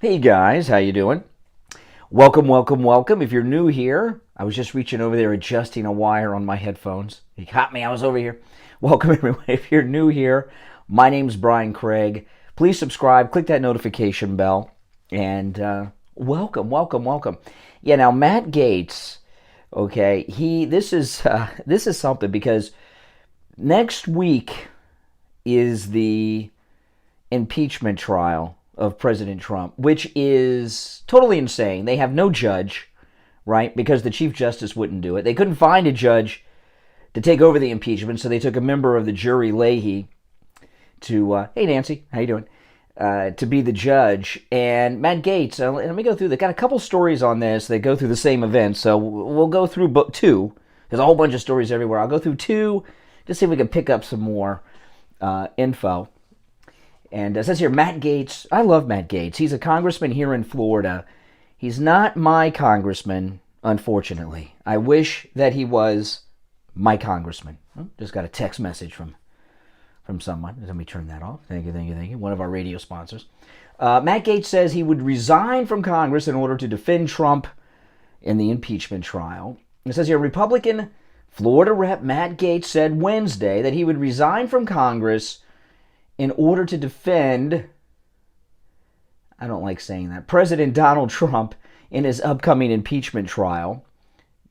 Hey guys, how you doing? Welcome, welcome, welcome. If you're new here, I was just reaching over there adjusting a wire on my headphones. You caught me, I was over here. Welcome everyone. If you're new here, my name's Brian Craig. Please subscribe, click that notification bell, and welcome, welcome, welcome. Yeah, now Matt Gaetz, okay, this is something because next week is the impeachment trial of President Trump, which is totally insane. They have no judge, right? Because the Chief Justice wouldn't do it. They couldn't find a judge to take over the impeachment, so they took a member of the jury, Leahy, to, hey Nancy, how you doing? To be the judge. And Matt Gaetz, let me go through, they got a couple stories on this. They go through the same event, so we'll go through two. There's a whole bunch of stories everywhere. I'll go through two, just see if we can pick up some more info. And it says here, Matt Gaetz. I love Matt Gaetz. He's a congressman here in Florida. He's not my congressman, unfortunately. I wish that he was my congressman. Oh, just got a text message from someone. Let me turn that off. Thank you, thank you, thank you. One of our radio sponsors. Matt Gaetz says he would resign from Congress in order to defend Trump in the impeachment trial. It says here, Republican Florida Rep. Matt Gaetz said Wednesday that he would resign from Congress in order to defend, I don't like saying that, President Donald Trump in his upcoming impeachment trial.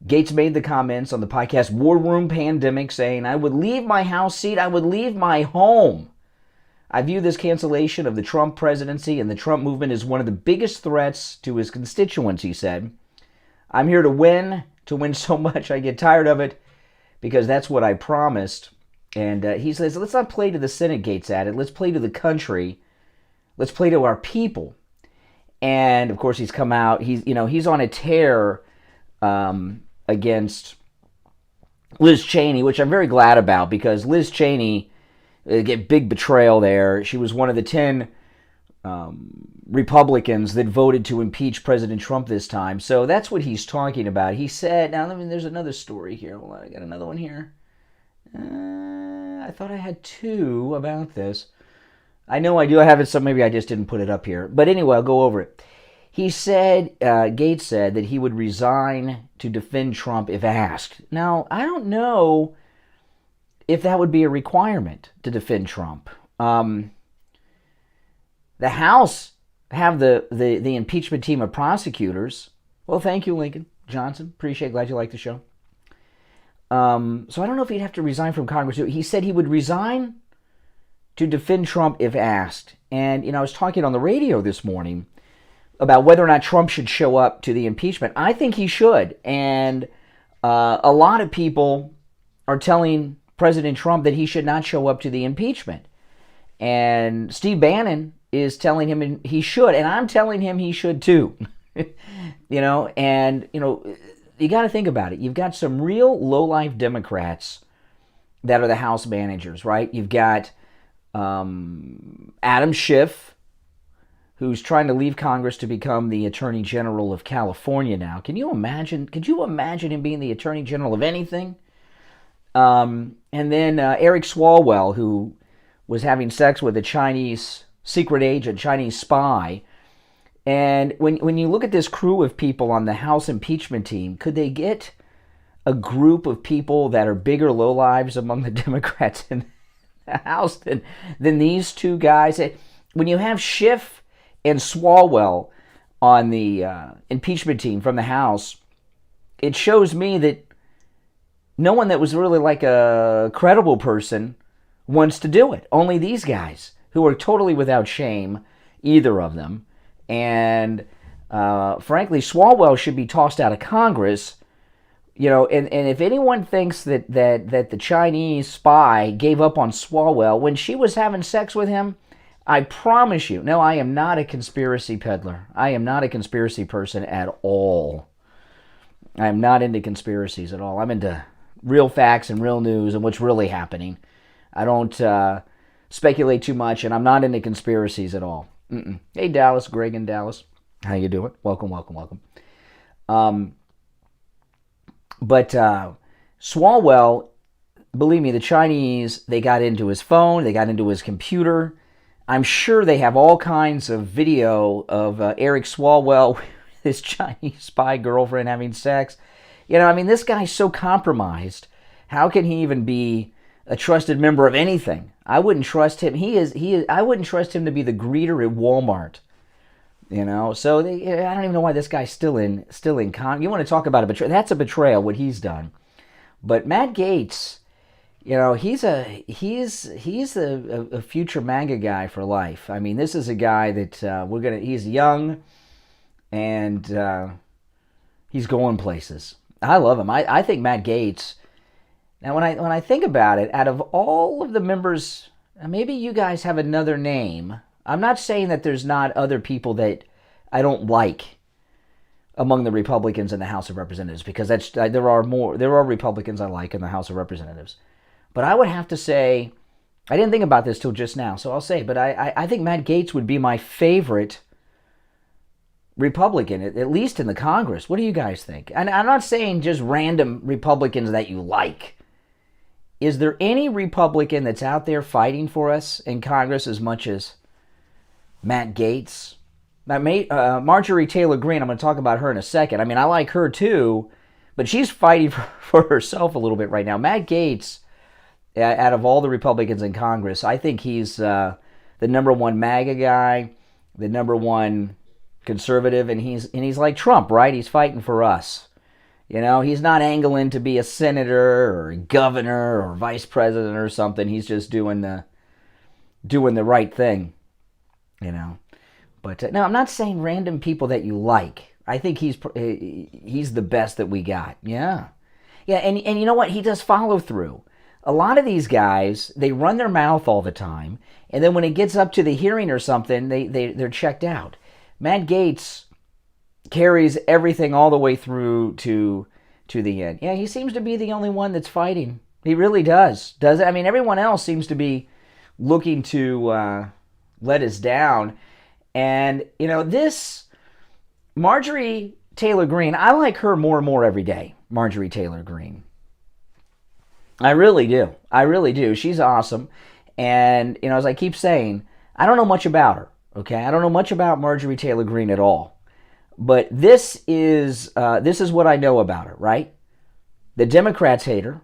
Gaetz made the comments on the podcast War Room Pandemic, saying, I would leave my House seat, I would leave my home. I view this cancellation of the Trump presidency and the Trump movement as one of the biggest threats to his constituents, he said. I'm here to win so much I get tired of it, because that's what I promised. And he says, let's not play to the Senate, Gaetz added. Let's play to the country. Let's play to our people. And, of course, he's come out. He's on a tear against Liz Cheney, which I'm very glad about, because Liz Cheney, get big betrayal there. She was one of the 10 Republicans that voted to impeach President Trump this time. So that's what he's talking about. He said, now, there's another story here. Hold on, I got another one here. I thought I had two about this. I know I do. I have it, so maybe I just didn't put it up here. But anyway, I'll go over it. He said, Gaetz said that he would resign to defend Trump if asked. Now, I don't know if that would be a requirement to defend Trump. The House have the impeachment team of prosecutors. Well, thank you, Lincoln Johnson. Appreciate, glad you like the show. So I don't know if he'd have to resign from Congress. He said he would resign to defend Trump if asked. And, I was talking on the radio this morning about whether or not Trump should show up to the impeachment. I think he should. And a lot of people are telling President Trump that he should not show up to the impeachment. And Steve Bannon is telling him he should. And I'm telling him he should too. You got to think about it. You've got some real low-life Democrats that are the House managers, right? You've got Adam Schiff, who's trying to leave Congress to become the Attorney General of California now. Can you imagine? Could you imagine him being the Attorney General of anything? And then Eric Swalwell, who was having sex with a Chinese secret agent, Chinese spy. And when you look at this crew of people on the House impeachment team, could they get a group of people that are bigger lowlives among the Democrats in the House than these two guys? When you have Schiff and Swalwell on the impeachment team from the House, it shows me that no one that was really like a credible person wants to do it. Only these guys, who are totally without shame, either of them. And frankly, Swalwell should be tossed out of Congress. And if anyone thinks that the Chinese spy gave up on Swalwell when she was having sex with him, I promise you, no, I am not a conspiracy peddler. I am not a conspiracy person at all. I am not into conspiracies at all. I'm into real facts and real news and what's really happening. I don't speculate too much, and I'm not into conspiracies at all. Hey, Dallas, Greg in Dallas. How you doing? Welcome, welcome, welcome. But Swalwell, believe me, the Chinese, they got into his phone, they got into his computer. I'm sure they have all kinds of video of Eric Swalwell with his Chinese spy girlfriend having sex. This guy's so compromised. How can he even be a trusted member of anything? I wouldn't trust him. I wouldn't trust him to be the greeter at Walmart. So I don't even know why this guy's still in con. You want to talk about a betrayal? That's a betrayal, what he's done. But Matt Gaetz, he's a future MAGA guy for life. This is a guy that he's young, and he's going places. I love him. I think Matt Gaetz. Now, when I think about it, out of all of the members, maybe you guys have another name. I'm not saying that there's not other people that I don't like among the Republicans in the House of Representatives, because there are Republicans I like in the House of Representatives. But I would have to say, I didn't think about this till just now, so I'll say, but I think Matt Gaetz would be my favorite Republican, at least in the Congress. What do you guys think? And I'm not saying just random Republicans that you like. Is there any Republican that's out there fighting for us in Congress as much as Matt Gaetz? Marjorie Taylor Greene, I'm going to talk about her in a second. I like her too, but she's fighting for herself a little bit right now. Matt Gaetz, out of all the Republicans in Congress, I think he's the number one MAGA guy, the number one conservative, and he's like Trump, right? He's fighting for us. He's not angling to be a senator or a governor or vice president or something. He's just doing the right thing, But no, I'm not saying random people that you like. I think he's the best that we got. Yeah. And you know what? He does follow through. A lot of these guys, they run their mouth all the time, and then when it gets up to the hearing or something, they're checked out. Matt Gaetz carries everything all the way through to the end. Yeah, he seems to be the only one that's fighting. He really does. Everyone else seems to be looking to let us down. And, this Marjorie Taylor Greene, I like her more and more every day, Marjorie Taylor Greene. I really do. I really do. She's awesome. And, as I keep saying, I don't know much about her, okay? I don't know much about Marjorie Taylor Greene at all. But this is what I know about her, right? The Democrats hate her,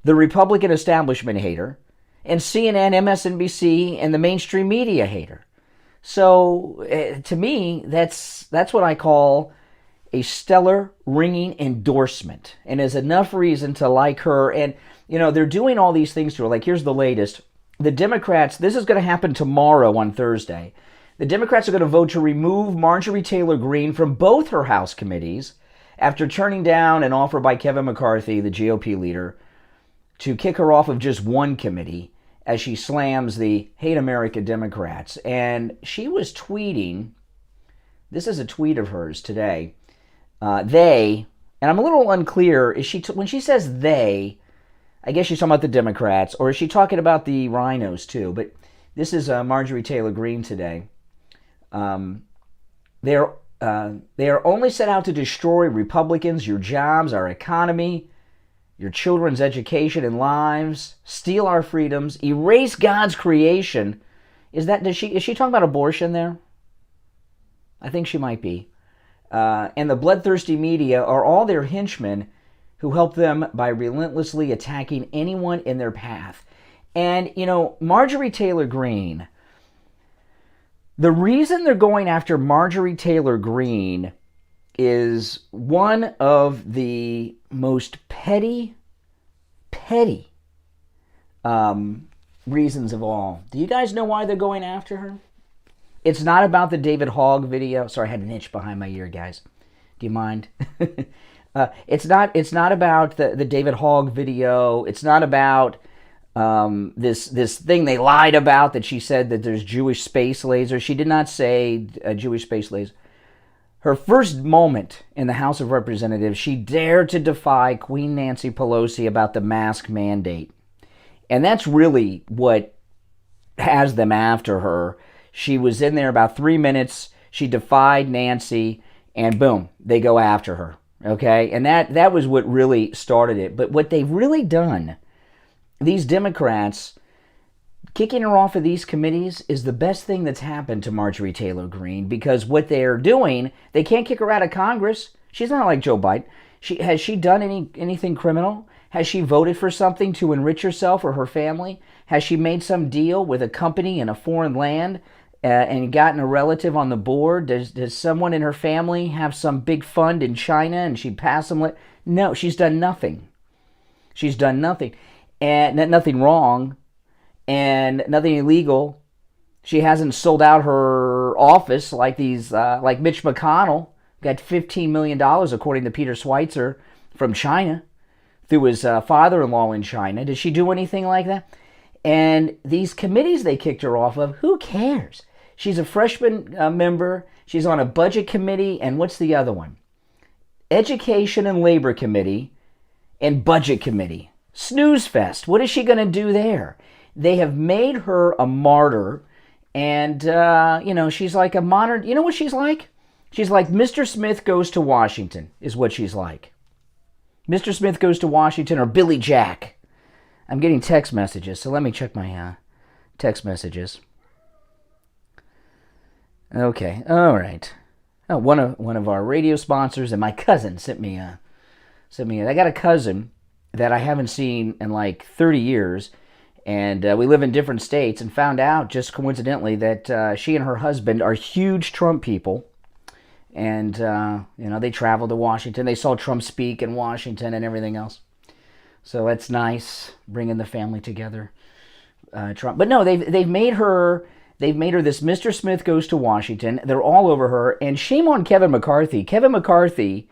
the Republican establishment hate her, and CNN, MSNBC, and the mainstream media hate her. So to me, that's what I call a stellar ringing endorsement, and is enough reason to like her. And they're doing all these things to her. Like, here's the latest: the Democrats. This is going to happen tomorrow on Thursday. The Democrats are going to vote to remove Marjorie Taylor Greene from both her House committees after turning down an offer by Kevin McCarthy, the GOP leader, to kick her off of just one committee as she slams the Hate America Democrats. And she was tweeting, this is a tweet of hers today, and I'm a little unclear, when she says they, I guess she's talking about the Democrats, or is she talking about the rhinos too? But this is Marjorie Taylor Greene today. They are only set out to destroy Republicans, your jobs, our economy, your children's education and lives, steal our freedoms, erase God's creation. Is she talking about abortion there? I think she might be. And the bloodthirsty media are all their henchmen who help them by relentlessly attacking anyone in their path. And, Marjorie Taylor Greene, the reason they're going after Marjorie Taylor Greene is one of the most petty reasons of all. Do you guys know why they're going after her? It's not about the David Hogg video. Sorry, I had an itch behind my ear, guys. Do you mind? It's not about the David Hogg video. It's not about this thing they lied about, that she said that there's Jewish space lasers. She did not say Jewish space lasers. Her first moment in the House of Representatives, she dared to defy Queen Nancy Pelosi about the mask mandate. And that's really what has them after her. She was in there about 3 minutes. She defied Nancy, and boom, they go after her. Okay? And that was what really started it. But what they've really done, these Democrats Kicking her off of these committees is the best thing that's happened to Marjorie Taylor Greene, because what they're doing, they can't kick her out of Congress. She's not like Joe Biden. Has she done anything criminal? Has she voted for something to enrich herself or her family? Has she made some deal with a company in a foreign land and gotten a relative on the board? Does someone in her family have some big fund in China and she passed them? No, she's done nothing. She's done nothing. And nothing wrong and nothing illegal. She hasn't sold out her office like like Mitch McConnell got $15 million, according to Peter Schweitzer, from China through his father-in-law in China. Did she do anything like that? And these committees they kicked her off of, who cares? She's a freshman member. She's on a budget committee. And what's the other one? Education and Labor Committee and Budget Committee. Snooze fest. What is she going to do there? They have made her a martyr. And, she's like a modern... You know what she's like? She's like Mr. Smith Goes to Washington is what she's like. Mr. Smith Goes to Washington or Billy Jack. I'm getting text messages, so let me check my text messages. Okay, all right. Oh, one of our radio sponsors and my cousin sent me. I got a cousin that I haven't seen in like 30 years, and we live in different states, and found out just coincidentally that she and her husband are huge Trump people. And, they traveled to Washington. They saw Trump speak in Washington and everything else. So that's nice, bringing the family together. Trump. But no, they've made her this Mr. Smith Goes to Washington. They're all over her. And shame on Kevin McCarthy. Kevin McCarthy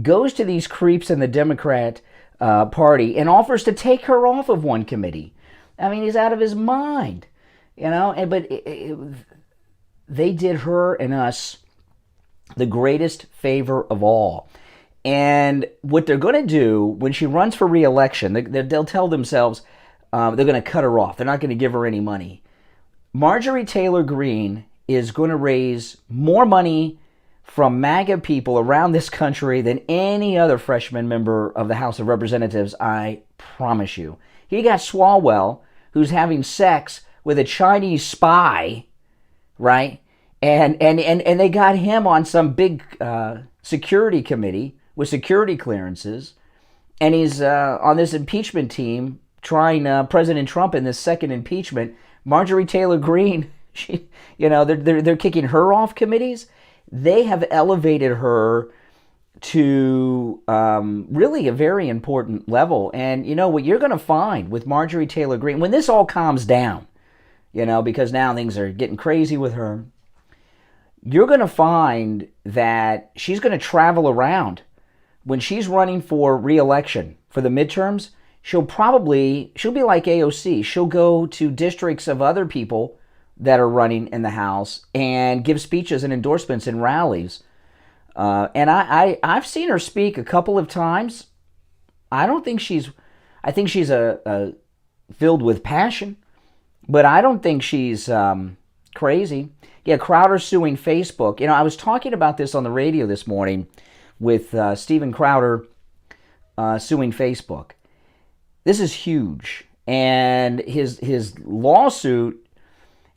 goes to these creeps in the Democrat Party and offers to take her off of one committee. I mean, he's out of his mind. But they did her and us the greatest favor of all. And what they're going to do when she runs for re-election, they'll tell themselves they're going to cut her off. They're not going to give her any money. Marjorie Taylor Greene is going to raise more money from MAGA people around this country than any other freshman member of the House of Representatives, I promise you. You got Swalwell, who's having sex with a Chinese spy, right? And they got him on some big security committee with security clearances, and he's on this impeachment team trying President Trump in this second impeachment. Marjorie Taylor Greene, they're kicking her off committees. They have elevated her to really a very important level. And what you're going to find with Marjorie Taylor Greene when this all calms down, because now things are getting crazy with her. You're going to find that she's going to travel around. When she's running for re-election for the midterms, she'll be like AOC. She'll go to districts of other people that are running in the House and give speeches and endorsements and rallies. And I've seen her speak a couple of times. I think she's filled with passion, but I don't think she's crazy. Yeah, Crowder suing Facebook. I was talking about this on the radio this morning with Steven Crowder suing Facebook. This is huge. And his lawsuit,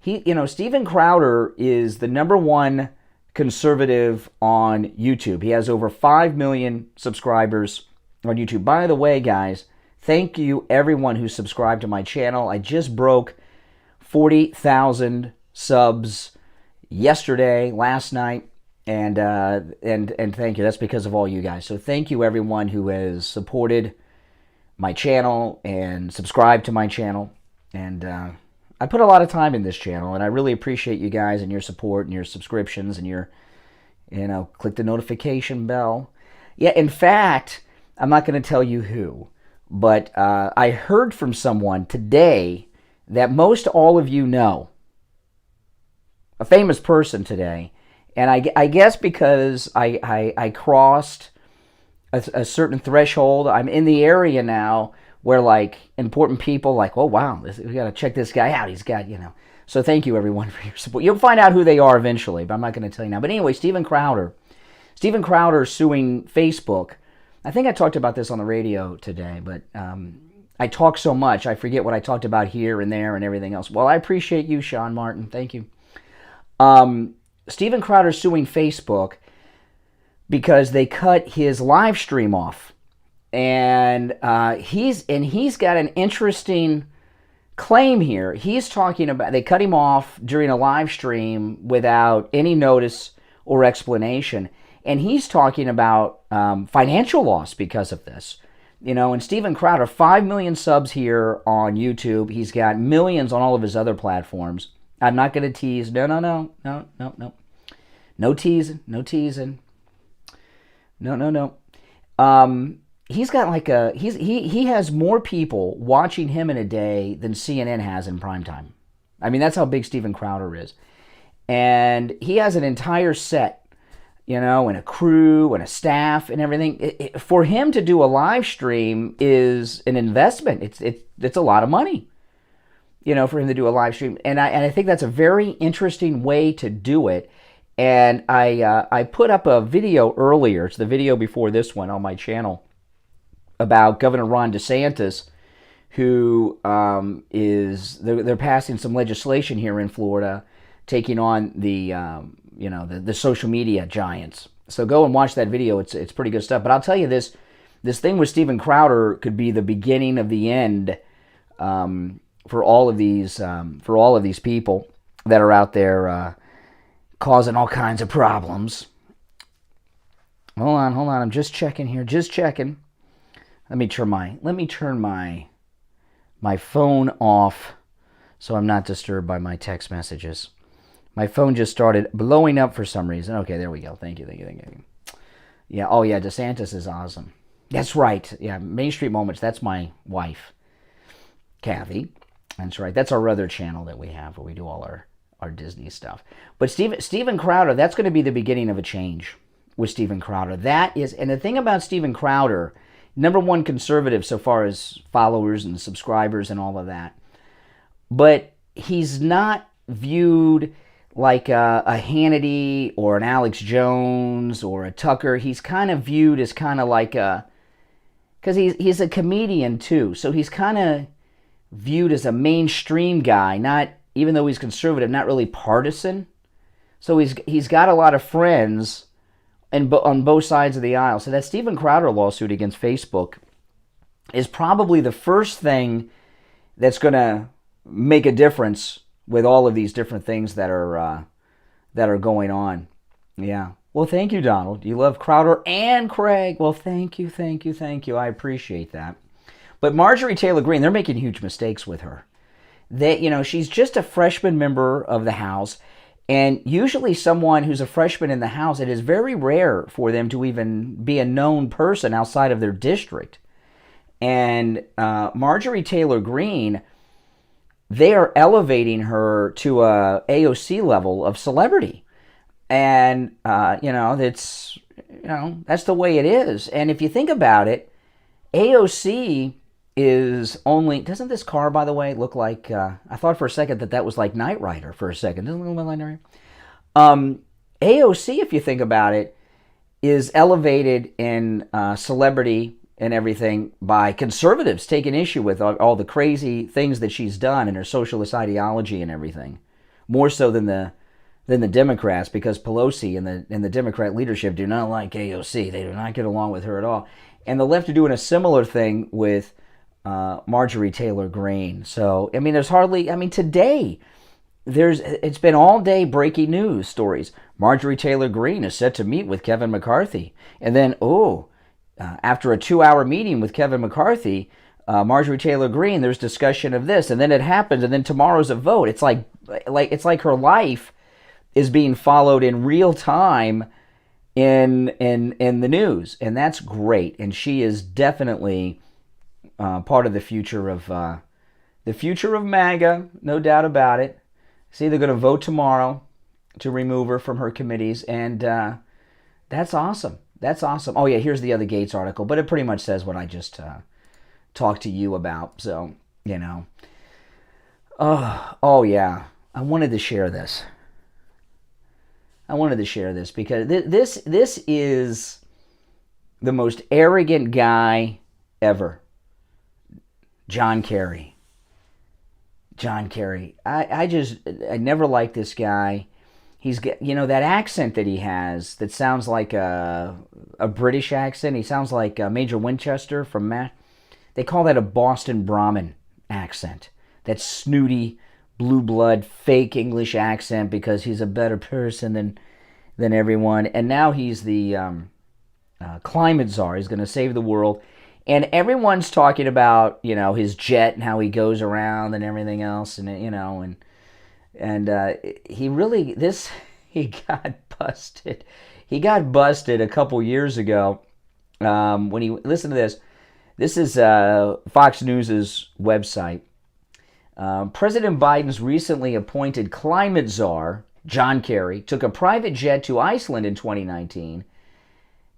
Steven Crowder is the number one conservative on YouTube. He has over 5 million subscribers on YouTube. By the way, guys, thank you everyone who subscribed to my channel. I just broke 40,000 subs last night, and thank you. That's because of all you guys. So thank you everyone who has supported my channel and subscribed to my channel. And I put a lot of time in this channel, and I really appreciate you guys and your support and your subscriptions and your, click the notification bell. Yeah, in fact, I'm not going to tell you who, but I heard from someone today that most all of you know. A famous person today, and I guess because I crossed a certain threshold, I'm in the area now where like important people like, oh wow, we got to check this guy out. He's got, So thank you everyone for your support. You'll find out who they are eventually, but I'm not going to tell you now. But anyway, Steven Crowder suing Facebook. I think I talked about this on the radio today, but I talk so much, I forget what I talked about here and there and everything else. Well, I appreciate you, Sean Martin. Thank you. Steven Crowder suing Facebook because they cut his live stream off. And he's got an interesting claim here. He's talking about they cut him off during a live stream without any notice or explanation. And he's talking about financial loss because of this. And Steven Crowder, 5 million subs here on YouTube. He's got millions on all of his other platforms. I'm not going to tease. No. No teasing. No. He's got he has more people watching him in a day than CNN has in primetime. I mean, that's how big Steven Crowder is. And he has an entire set, and a crew and a staff and everything. For him to do a live stream is an investment. It's a lot of money, for him to do a live stream. And I think that's a very interesting way to do it. And I put up a video earlier. It's the video before this one on my channel about Governor Ron DeSantis, who they're passing some legislation here in Florida, taking on the social media giants. So go and watch that video. It's pretty good stuff. But I'll tell you this thing with Steven Crowder could be the beginning of the end for all of these people that are out there causing all kinds of problems. Hold on. I'm just checking here. Let me turn my phone off so I'm not disturbed by my text messages. My phone just started blowing up for some reason. Okay, there we go. Thank you. Yeah, DeSantis is awesome. That's right. Yeah, Main Street Moments. That's my wife, Kathy. That's right. That's our other channel that we have where we do all our Disney stuff. But Steven Crowder, that's going to be the beginning of a change with Steven Crowder. And the thing about Steven Crowder, number one conservative so far as followers and subscribers and all of that. But he's not viewed like a Hannity or an Alex Jones or a Tucker. He's kind of viewed as kind of like because he's a comedian too. So he's kind of viewed as a mainstream guy, not, even though he's conservative, not really partisan. So he's got a lot of friends on both sides of the aisle. So that Steven Crowder lawsuit against Facebook is probably the first thing that's going to make a difference with all of these different things that are going on. Yeah. Well, thank you, Donald. You love Crowder and Craig. Well, thank you. I appreciate that. But Marjorie Taylor Greene, they're making huge mistakes with her. She's just a freshman member of the House. And usually someone who's a freshman in the House, it is very rare for them to even be a known person outside of their district. And Marjorie Taylor Greene, they are elevating her to a AOC level of celebrity. And, that's the way it is. And if you think about it, AOC is only, doesn't this car, by the way, look like, I thought for a second that was like Knight Rider for a second. Doesn't it look like Knight Rider? AOC, if you think about it, is elevated in celebrity and everything by conservatives taking issue with all the crazy things that she's done and her socialist ideology and everything, more so than the Democrats, because Pelosi and the Democrat leadership do not like AOC. They do not get along with her at all. And the left are doing a similar thing with Marjorie Taylor Greene. So, there's hardly, today, it's been all day breaking news stories. Marjorie Taylor Greene is set to meet with Kevin McCarthy. And then, after a 2-hour meeting with Kevin McCarthy, Marjorie Taylor Greene, there's discussion of this, and then it happens, and then tomorrow's a vote. It's like her life is being followed in real time in the news, and that's great. And she is definitely part of the future of MAGA, no doubt about it. See, they're going to vote tomorrow to remove her from her committees, and that's awesome. That's awesome. Oh yeah, here's the other Gaetz article, but it pretty much says what I just talked to you about. So oh yeah, I wanted to share this. Because this is the most arrogant guy ever. John Kerry. John Kerry. I never liked this guy. He's got, that accent that he has that sounds like a British accent. He sounds like Major Winchester from Matt. They call that a Boston Brahmin accent. That snooty, blue blood, fake English accent because he's a better person than everyone. And now he's the climate czar. He's going to save the world. And everyone's talking about, his jet and how he goes around and everything else. And, he got busted. He got busted a couple years ago when he, listen to this. This is Fox News' website. President Biden's recently appointed climate czar, John Kerry, took a private jet to Iceland in 2019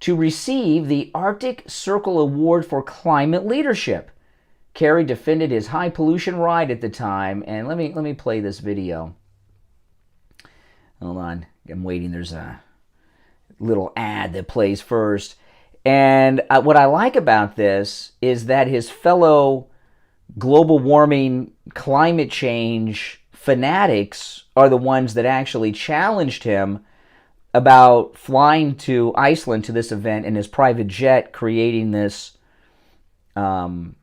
to receive the Arctic Circle Award for Climate Leadership. Kerry defended his high pollution ride at the time, and let me play this video. Hold on, I'm waiting. There's a little ad that plays first. And what I like about this is that his fellow global warming, climate change fanatics are the ones that actually challenged him about flying to Iceland to this event in his private jet, creating this carbon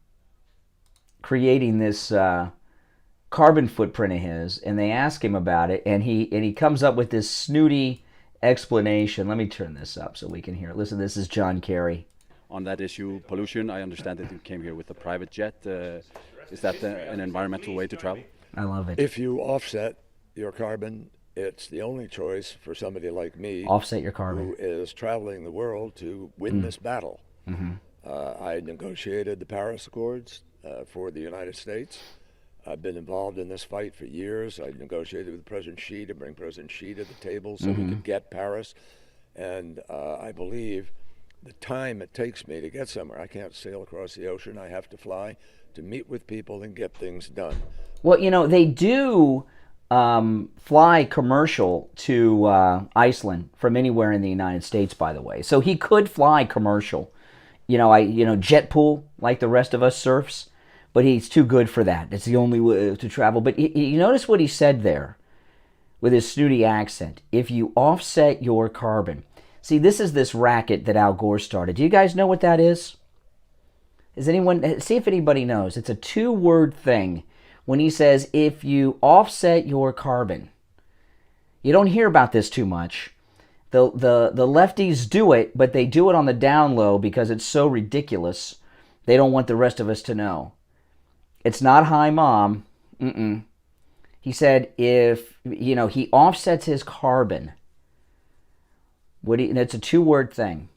footprint of his. And they ask him about it, and he comes up with this snooty explanation. Let me turn this up so we can hear it. Listen, this is John Kerry. On that issue, pollution, I understand that you came here with a private jet. Is that an environmental way to travel? I love it. If you offset your carbon, it's the only choice for somebody like me. Offset your carbon. Who is traveling the world to win this battle. Mm-hmm. I negotiated the Paris Accords for the United States. I've been involved in this fight for years. I negotiated with President Xi to bring President Xi to the table so we could get Paris. And I believe the time it takes me to get somewhere, I can't sail across the ocean. I have to fly to meet with people and get things done. Well, they do fly commercial to Iceland from anywhere in the United States, by the way. So he could fly commercial. Jet pool like the rest of us surfs, but he's too good for that. It's the only way to travel. But you notice what he said there with his snooty accent. If you offset your carbon. See, this is this racket that Al Gore started. Do you guys know what that is? See if anybody knows. It's a two-word thing. When he says, if you offset your carbon. You don't hear about this too much. The lefties do it, but they do it on the down low because it's so ridiculous. They don't want the rest of us to know. It's not hi, Mom. He said if, he offsets his carbon. It's a two-word thing.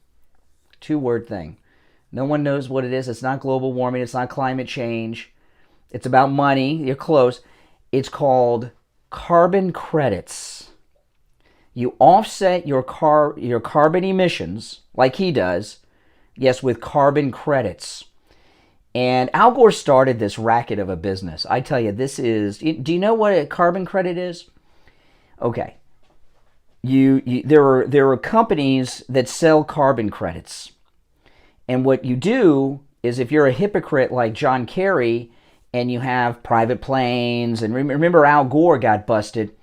Two-word thing. No one knows what it is. It's not global warming. It's not climate change. It's about money. You're close. It's called carbon credits. You offset your carbon emissions, like he does, yes, with carbon credits. And Al Gore started this racket of a business. I tell you, do you know what a carbon credit is? Okay. There are companies that sell carbon credits. And what you do is if you're a hypocrite like John Kerry and you have private planes, and remember Al Gore got busted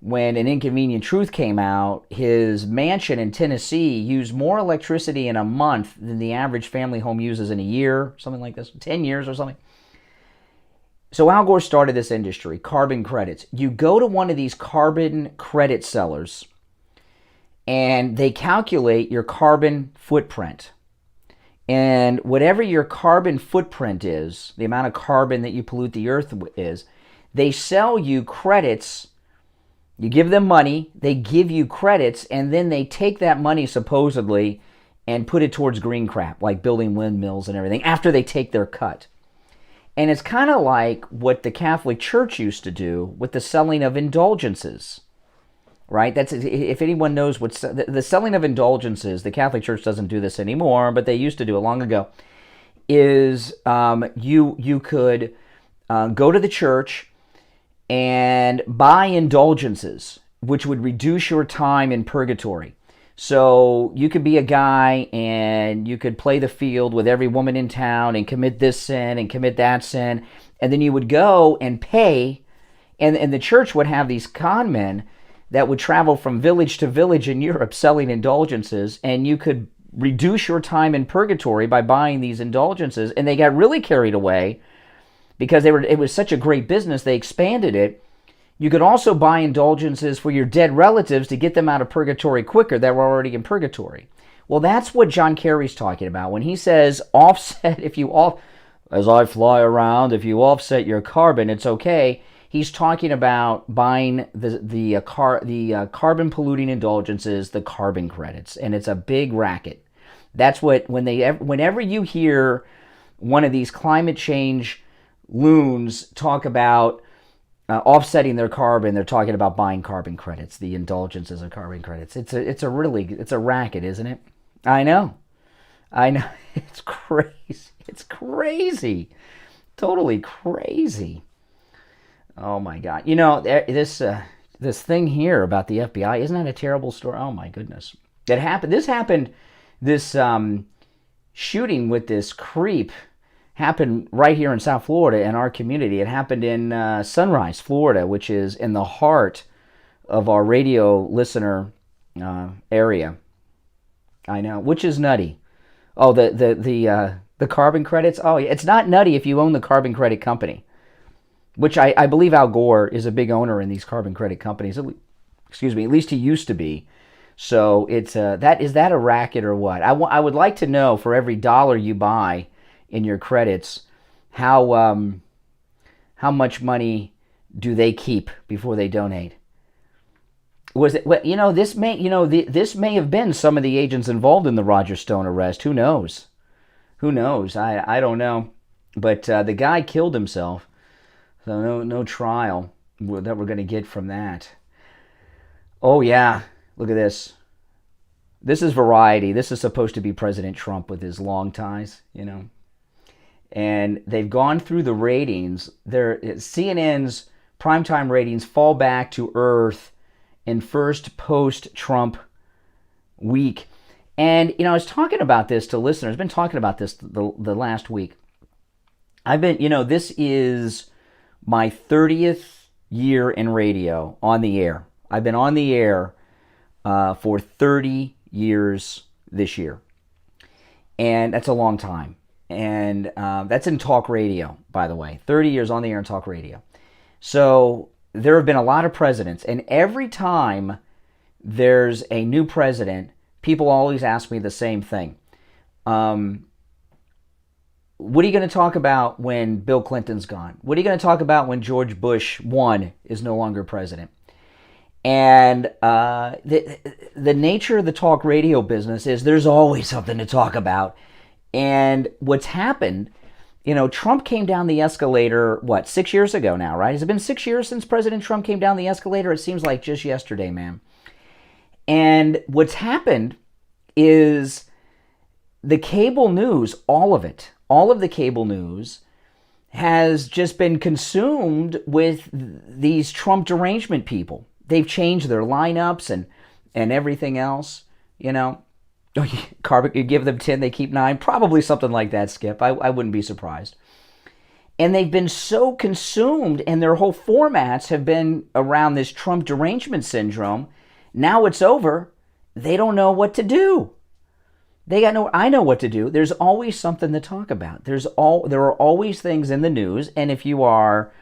when An Inconvenient Truth came out. His mansion in Tennessee used more electricity in a month than the average family home uses in a year, something like this, 10 years or something. So Al Gore started this industry, carbon credits. You go to one of these carbon credit sellers and they calculate your carbon footprint. And whatever your carbon footprint is, the amount of carbon that you pollute the earth is, they sell you credits. You give them money, they give you credits, and then they take that money supposedly and put it towards green crap, like building windmills and everything, after they take their cut. And it's kind of like what the Catholic Church used to do with the selling of indulgences. Right? That's, if anyone knows what the selling of indulgences, the Catholic Church doesn't do this anymore, but they used to do it long ago, is you could go to the church and buy indulgences, which would reduce your time in purgatory. So you could be a guy and you could play the field with every woman in town and commit this sin and commit that sin. And then you would go and pay, and the church would have these con men that would travel from village to village in Europe selling indulgences, and you could reduce your time in purgatory by buying these indulgences. And they got really carried away because it was such a great business, they expanded it. You could also buy indulgences for your dead relatives to get them out of purgatory quicker that were already in purgatory. Well, that's what John Kerry's talking about when he says offset. As I fly around, if you offset your carbon, it's okay. He's talking about buying the carbon polluting indulgences, the carbon credits, and it's a big racket. That's what whenever you hear one of these climate change loons talk about offsetting their carbon, they're talking about buying carbon credits, the indulgences of carbon credits. It's a racket, isn't it? I know. It's crazy. It's crazy. Totally crazy. Oh my God. You know, this thing here about the FBI, isn't that a terrible story? Oh my goodness. This shooting with this creep happened right here in South Florida in our community. It happened in Sunrise, Florida, which is in the heart of our radio listener area. I know, which is nutty. Oh, the carbon credits. Oh, it's not nutty if you own the carbon credit company, which I believe Al Gore is a big owner in these carbon credit companies. Excuse me, at least he used to be. So it's is that a racket or what? I would like to know, for every dollar you buy in your credits, how much money do they keep before they donate? Was it? Well, this may have been some of the agents involved in the Roger Stone arrest. Who knows? I don't know. But the guy killed himself, so no trial that we're going to get from that. Oh yeah, look at this. This is Variety. This is supposed to be President Trump with his long ties, And they've gone through the ratings. CNN's primetime ratings fall back to earth in first post-Trump week. And, I was talking about this to listeners. I've been talking about this the last week. This is my 30th year in radio on the air. I've been on the air for 30 years this year. And that's a long time. And that's in talk radio, by the way. 30 years on the air in talk radio. So there have been a lot of presidents. And every time there's a new president, people always ask me the same thing. What are you going to talk about when Bill Clinton's gone? What are you going to talk about when George Bush 1 is no longer president? And the nature of the talk radio business is there's always something to talk about. And what's happened, Trump came down the escalator, 6 years ago now, right? Has it been 6 years since President Trump came down the escalator? It seems like just yesterday, man. And what's happened is the cable news, all of the cable news has just been consumed with these Trump derangement people. They've changed their lineups and everything else, You give them 10, they keep 9. Probably something like that, Skip. I wouldn't be surprised. And they've been so consumed, and their whole formats have been around this Trump derangement syndrome. Now it's over. They don't know what to do. I know what to do. There's always something to talk about. There are always things in the news, and if you are,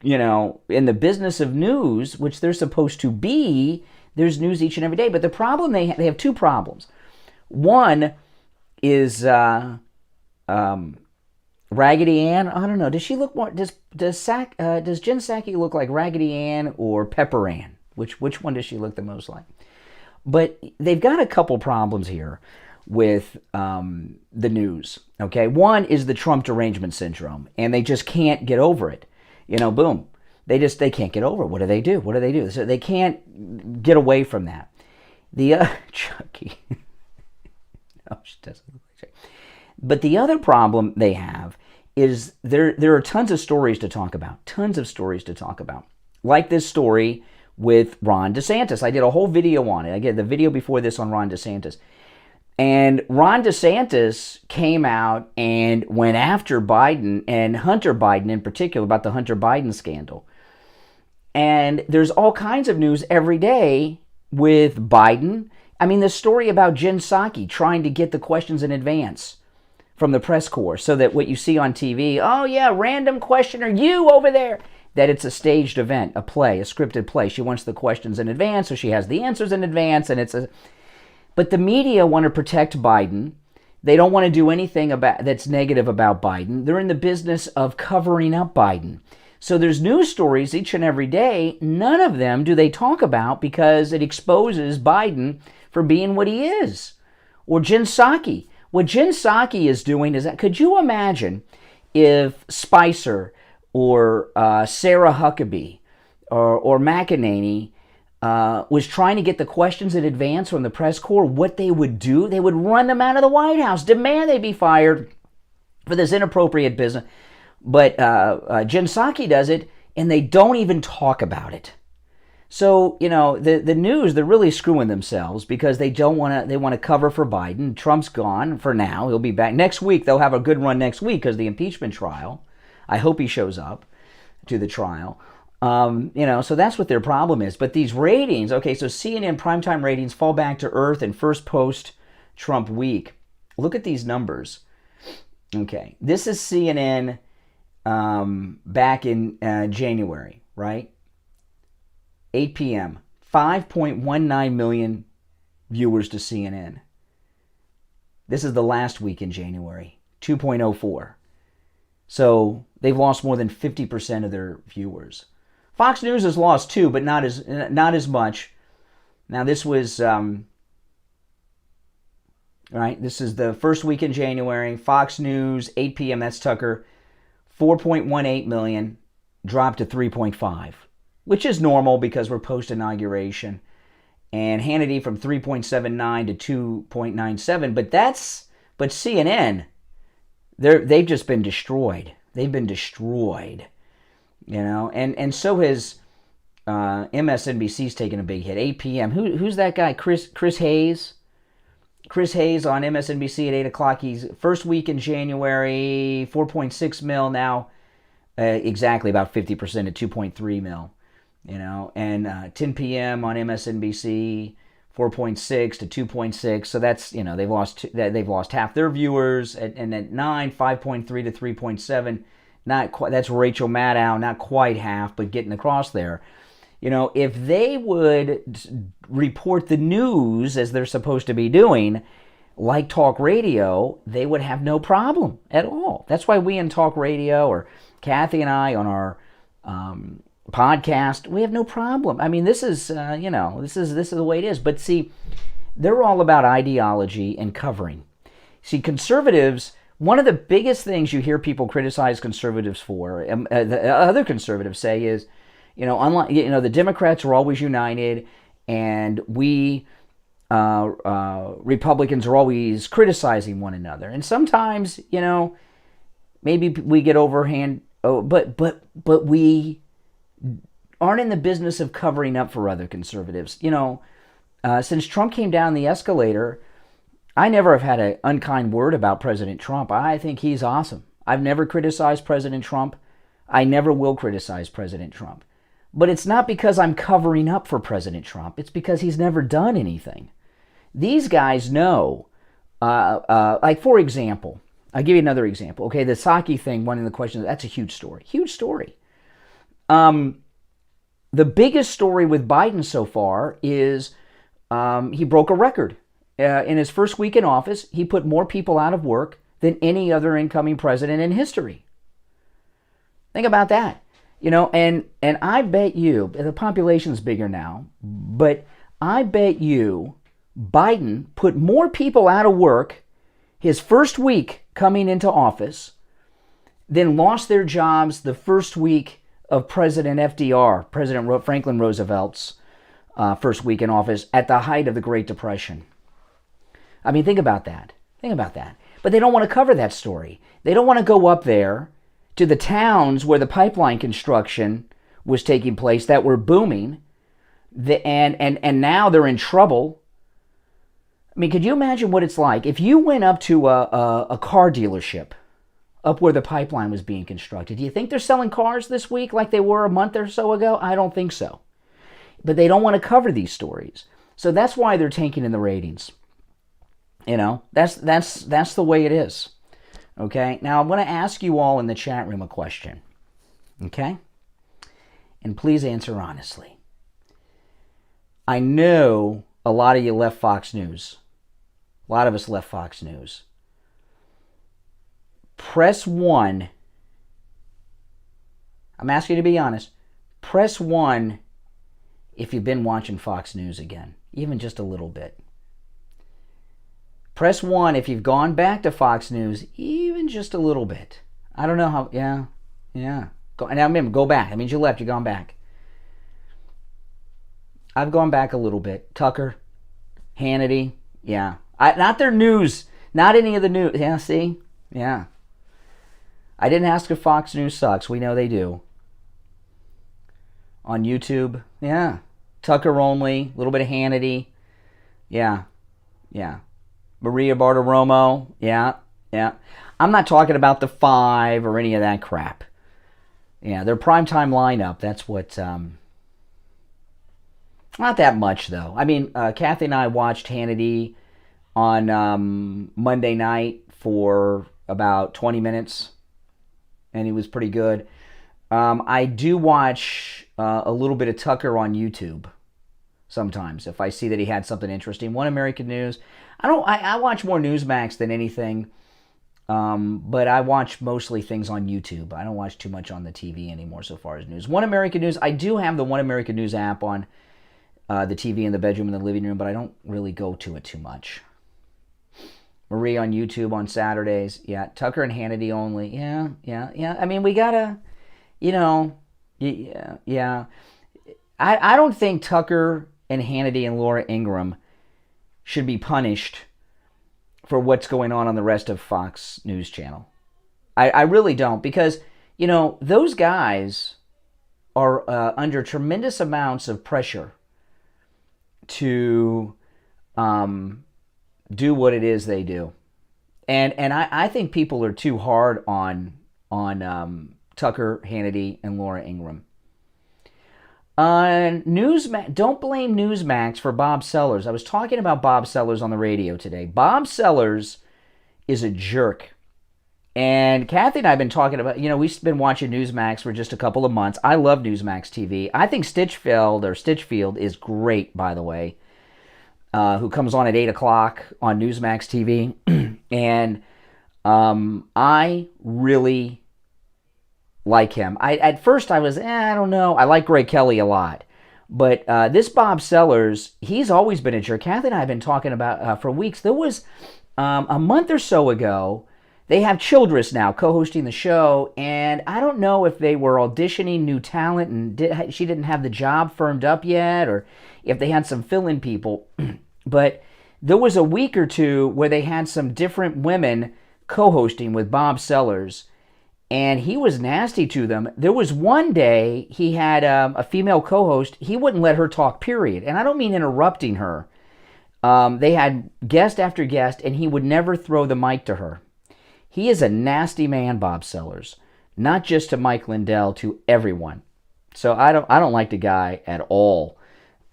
in the business of news, which they're supposed to be, there's news each and every day. But the problem they have two problems. One is Raggedy Ann. I don't know. Does she look more? Does Jen Psaki look like Raggedy Ann or Pepper Ann? Which one does she look the most like? But they've got a couple problems here with the news. Okay, one is the Trump derangement syndrome, and they just can't get over it. Boom. They can't get over it. What do they do? So they can't get away from that. Chucky. No, she doesn't look like Chucky. But the other problem they have is there are tons of stories to talk about. Like this story with Ron DeSantis. I did a whole video on it. I did the video before this on Ron DeSantis. And Ron DeSantis came out and went after Biden and Hunter Biden in particular about the Hunter Biden scandal. And there's all kinds of news every day with Biden. I mean, the story about Jen Psaki trying to get the questions in advance from the press corps so that what you see on TV, oh yeah, random questioner, you over there, that it's a staged event, a play, a scripted play. She wants the questions in advance, so she has the answers in advance, and it's a... But the media want to protect Biden. They don't want to do anything that's negative about Biden. They're in the business of covering up Biden. So there's news stories each and every day. None of them do they talk about because it exposes Biden for being what he is. Or Jen Psaki. What Jen Psaki is doing is that, could you imagine if Spicer or Sarah Huckabee or McEnany was trying to get the questions in advance from the press corps, what they would do? They would run them out of the White House, demand they be fired for this inappropriate business. But Jen Psaki does it, and they don't even talk about it. So, you know, the news, they're really screwing themselves because they want to cover for Biden. Trump's gone for now. He'll be back next week. They'll have a good run next week because the impeachment trial. I hope he shows up to the trial. You know, so that's what their problem is. But these ratings, okay, so CNN primetime ratings fall back to earth in first post-Trump week. Look at these numbers. Okay, this is CNN back in January, right? 8 p.m., 5.19 million viewers to CNN. This is the last week in January, 2.04. So they've lost more than 50% of their viewers. Fox News has lost too, but not as much. Now this was right. This is the first week in January. Fox News, 8 p.m. That's Tucker, 4.18 million, dropped to 3.5, which is normal because we're post inauguration. And Hannity from 3.79 to 2.97, but CNN, they've just been destroyed. They've been destroyed. You know, and so has MSNBC's taken a big hit. 8 p.m. Who's that guy? Chris Hayes. Chris Hayes on MSNBC at 8 o'clock. He's first week in January, 4.6 mil now, exactly about 50% at 2.3 mil. You know, and 10 p.m. on MSNBC, 4.6 to 2.6. So that's, you know, they've lost half their viewers. And at 9, 5.3 to 3.7. Not quite, that's Rachel Maddow, not quite half, but getting across there. You know, if they would report the news as they're supposed to be doing, like talk radio, they would have no problem at all. That's why we in talk radio, or Kathy and I on our podcast, we have no problem. I mean, this is, you know, this is the way it is. But see, they're all about ideology and covering. See, conservatives, one of the biggest things you hear people criticize conservatives for, the other conservatives say is, you know, unlike, you know, the Democrats are always united, and we Republicans are always criticizing one another. And sometimes, you know, maybe we get overhand, but we aren't in the business of covering up for other conservatives. You know, since Trump came down the escalator, I never have had an unkind word about President Trump. I think he's awesome. I've never criticized President Trump. I never will criticize President Trump. But it's not because I'm covering up for President Trump. It's because he's never done anything. These guys know, like for example, I'll give you another example. Okay, the Psaki thing, one of the questions, that's a huge story. Huge story. The biggest story with Biden so far is he broke a record. In his first week in office, he put more people out of work than any other incoming president in history. Think about that. You know, and I bet you, the population's bigger now, but I bet you Biden put more people out of work his first week coming into office than lost their jobs the first week of President FDR, President Franklin Roosevelt's first week in office at the height of the Great Depression. I mean, think about that. Think about that. But they don't want to cover that story. They don't want to go up there to the towns where the pipeline construction was taking place that were booming And now they're in trouble. I mean, could you imagine what it's like if you went up to a car dealership up where the pipeline was being constructed? Do you think they're selling cars this week like they were a month or so ago? I don't think so. But they don't want to cover these stories. So that's why they're tanking in the ratings. You know, that's the way it is. Okay? Now, I'm going to ask you all in the chat room a question. Okay? And please answer honestly. I know a lot of you left Fox News. A lot of us left Fox News. Press 1. I'm asking you to be honest. Press 1 if you've been watching Fox News again, even just a little bit. Press 1 if you've gone back to Fox News, even just a little bit. I don't know how, yeah. Now remember, go back. That means you left, you've gone back. I've gone back a little bit. Tucker, Hannity, yeah. Not their news, not any of the news. Yeah, see? Yeah. I didn't ask if Fox News sucks. We know they do. On YouTube, yeah. Tucker only, a little bit of Hannity. Yeah. Maria Bartiromo, yeah. I'm not talking about the 5 or any of that crap. Yeah, their primetime lineup, that's what... Not that much, though. I mean, Kathy and I watched Hannity on Monday night for about 20 minutes, and he was pretty good. I do watch a little bit of Tucker on YouTube sometimes if I see that he had something interesting. One American News. I watch more Newsmax than anything, but I watch mostly things on YouTube. I don't watch too much on the TV anymore so far as news. One American News. I do have the One American News app on the TV in the bedroom and the living room, but I don't really go to it too much. Marie on YouTube on Saturdays. Yeah, Tucker and Hannity only. Yeah. I mean, we gotta, yeah. I don't think Tucker and Hannity and Laura Ingraham should be punished for what's going on the rest of Fox News Channel. I really don't, because, those guys are under tremendous amounts of pressure to do what it is they do. And I think people are too hard on Tucker, Hannity, and Laura Ingraham. Newsmax, don't blame Newsmax for Bob Sellers. I was talking about Bob Sellers on the radio today. Bob Sellers is a jerk. And Kathy and I have been talking about, we've been watching Newsmax for just a couple of months. I love Newsmax TV. I think Stitchfield is great, by the way, who comes on at 8 o'clock on Newsmax TV. And I really like him. At first I was, I don't know. I like Greg Kelly a lot. But this Bob Sellers, he's always been a jerk. Kathy and I have been talking about for weeks. There was a month or so ago, they have Childress now co-hosting the show, and I don't know if they were auditioning new talent and she didn't have the job firmed up yet, or if they had some fill-in people. But there was a week or two where they had some different women co-hosting with Bob Sellers, and he was nasty to them. There was one day he had a female co-host. He wouldn't let her talk, period. And I don't mean interrupting her. They had guest after guest, and he would never throw the mic to her. He is a nasty man, Bob Sellers. Not just to Mike Lindell, to everyone. So I don't like the guy at all.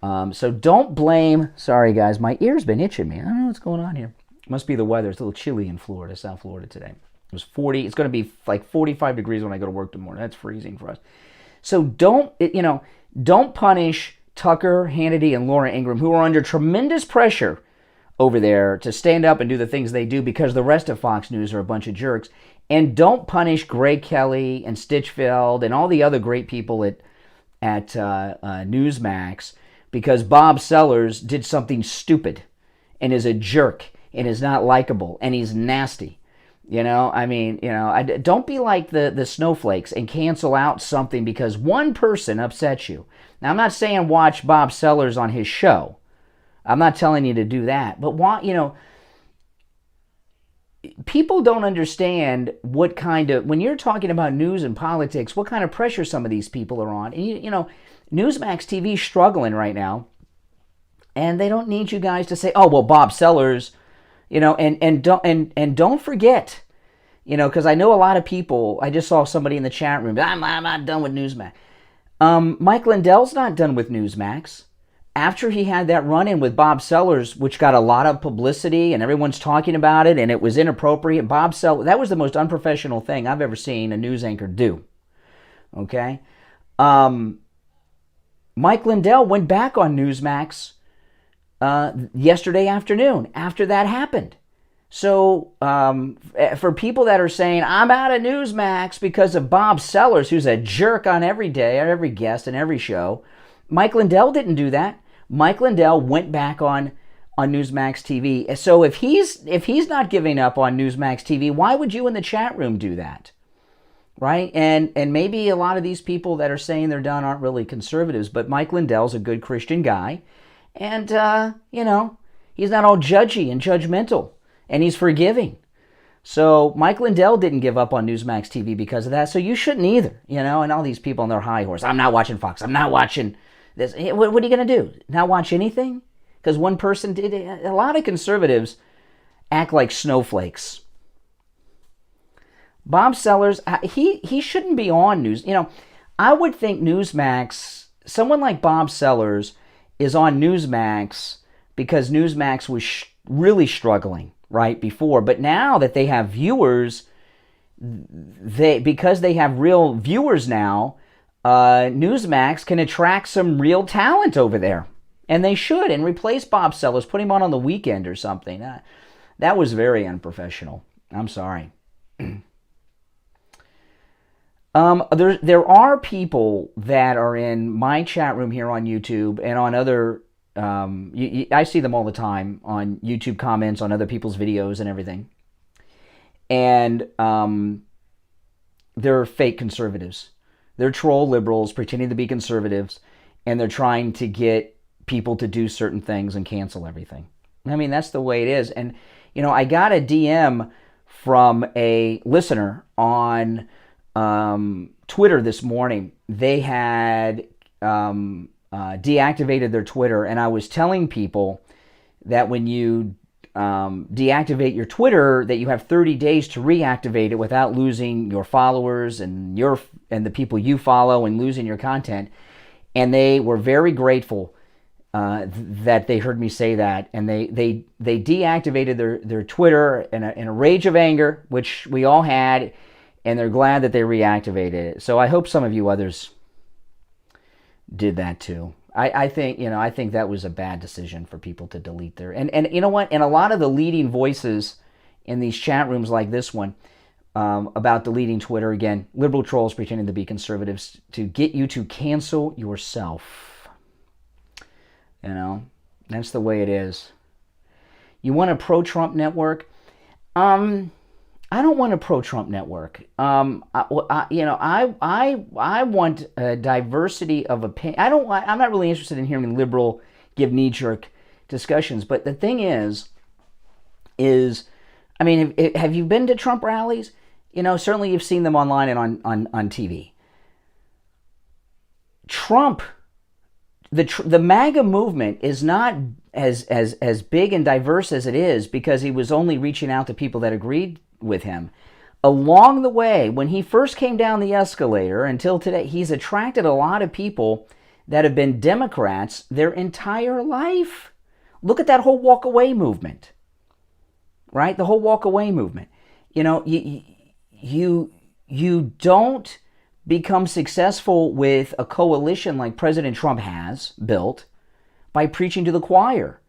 So don't blame... Sorry, guys. My ear's been itching me. I don't know what's going on here. Must be the weather. It's a little chilly in Florida, South Florida today. It was 40. It's going to be like 45 degrees when I go to work tomorrow. That's freezing for us. So don't punish Tucker, Hannity, and Laura Ingraham, who are under tremendous pressure over there to stand up and do the things they do because the rest of Fox News are a bunch of jerks. And don't punish Greg Kelly and Stitchfield and all the other great people at Newsmax because Bob Sellers did something stupid and is a jerk and is not likable and he's nasty. Don't be like the snowflakes and cancel out something because one person upsets you. Now, I'm not saying watch Bob Sellers on his show. I'm not telling you to do that. But people don't understand what kind of, when you're talking about news and politics, what kind of pressure some of these people are on. And you know, Newsmax TV is struggling right now, and they don't need you guys to say, "Oh, well, Bob Sellers," you know, and don't forget, you know, because I know a lot of people. I just saw somebody in the chat room. I'm not done with Newsmax. Mike Lindell's not done with Newsmax. After he had that run-in with Bob Sellers, which got a lot of publicity and everyone's talking about it and it was inappropriate, Bob Sellers, that was the most unprofessional thing I've ever seen a news anchor do. Okay? Mike Lindell went back on Newsmax yesterday afternoon after that happened. So for people that are saying, I'm out of Newsmax because of Bob Sellers, who's a jerk on every day, every guest, and every show, Mike Lindell didn't do that. Mike Lindell went back on Newsmax TV. So if he's not giving up on Newsmax TV, why would you in the chat room do that? Right? And maybe a lot of these people that are saying they're done aren't really conservatives, but Mike Lindell's a good Christian guy. And, you know, he's not all judgy and judgmental, and he's forgiving. So Mike Lindell didn't give up on Newsmax TV because of that, so you shouldn't either, you know, and all these people on their high horse. I'm not watching Fox. I'm not watching this. What are you going to do? Not watch anything? Because one person did it. A lot of conservatives act like snowflakes. Bob Sellers, he shouldn't be on news. You know, I would think Newsmax, someone like Bob Sellers is on Newsmax because Newsmax was really struggling right before. But now that they have viewers, because they have real viewers now, Newsmax can attract some real talent over there. And they should, and replace Bob Sellers, put him on the weekend or something. That was very unprofessional. I'm sorry. There are people that are in my chat room here on YouTube and on other, I see them all the time on YouTube comments on other people's videos and everything. And they're fake conservatives. They're troll liberals pretending to be conservatives, and they're trying to get people to do certain things and cancel everything. I mean, that's the way it is. And, you know, I got a DM from a listener on Twitter this morning. They had deactivated their Twitter, and I was telling people that when you deactivate your Twitter, that you have 30 days to reactivate it without losing your followers and the people you follow and losing your content. And they were very grateful that they heard me say that, and they deactivated their Twitter in a rage of anger, which we all had, and they're glad that they reactivated it. So I hope some of you others did that too. I think that was a bad decision for people to delete their, and you know what? And a lot of the leading voices in these chat rooms like this one about deleting Twitter, again, liberal trolls pretending to be conservatives to get you to cancel yourself. You know, that's the way it is. You want a pro-Trump network? I don't want a pro-Trump network. I want a diversity of opinion. I'm not really interested in hearing liberal give knee-jerk discussions. But the thing is, I mean, have you been to Trump rallies? You know, certainly you've seen them online and on TV. Trump. The MAGA movement is not as big and diverse as it is because he was only reaching out to people that agreed with him. Along the way, when he first came down the escalator until today, he's attracted a lot of people that have been Democrats their entire life. Look at that whole walk away movement, right? The whole walk away movement. You know, you don't become successful with a coalition like President Trump has built by preaching to the choir.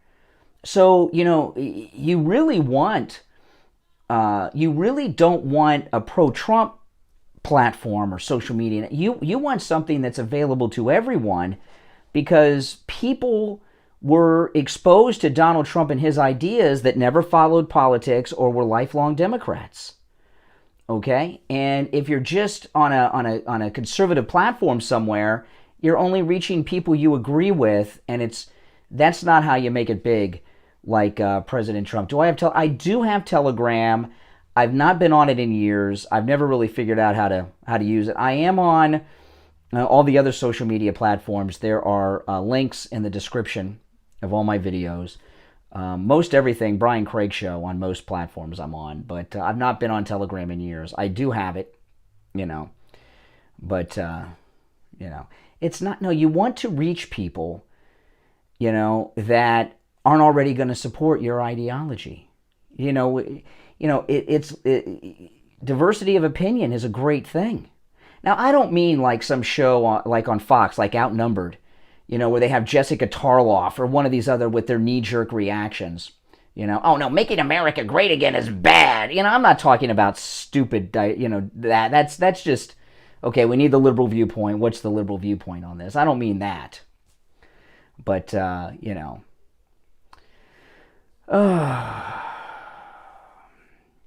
So, you know, you really don't want a pro-Trump platform or social media. You want something that's available to everyone because people were exposed to Donald Trump and his ideas that never followed politics or were lifelong Democrats. Okay, and if you're just on a conservative platform somewhere, you're only reaching people you agree with, and that's not how you make it big, like President Trump. I do have Telegram. I've not been on it in years. I've never really figured out how to use it. I am on all the other social media platforms. There are links in the description of all my videos. Most everything, Brian Craig Show on most platforms I'm on, but I've not been on Telegram in years. I do have it, but, it's not, no, you want to reach people, that aren't already going to support your ideology. Diversity of opinion is a great thing. Now, I don't mean like some show like on Fox, like Outnumbered, where they have Jessica Tarloff or one of these other with their knee-jerk reactions. Oh no, making America great again is bad. I'm not talking about stupid, that's just, okay, we need the liberal viewpoint. What's the liberal viewpoint on this? I don't mean that. But,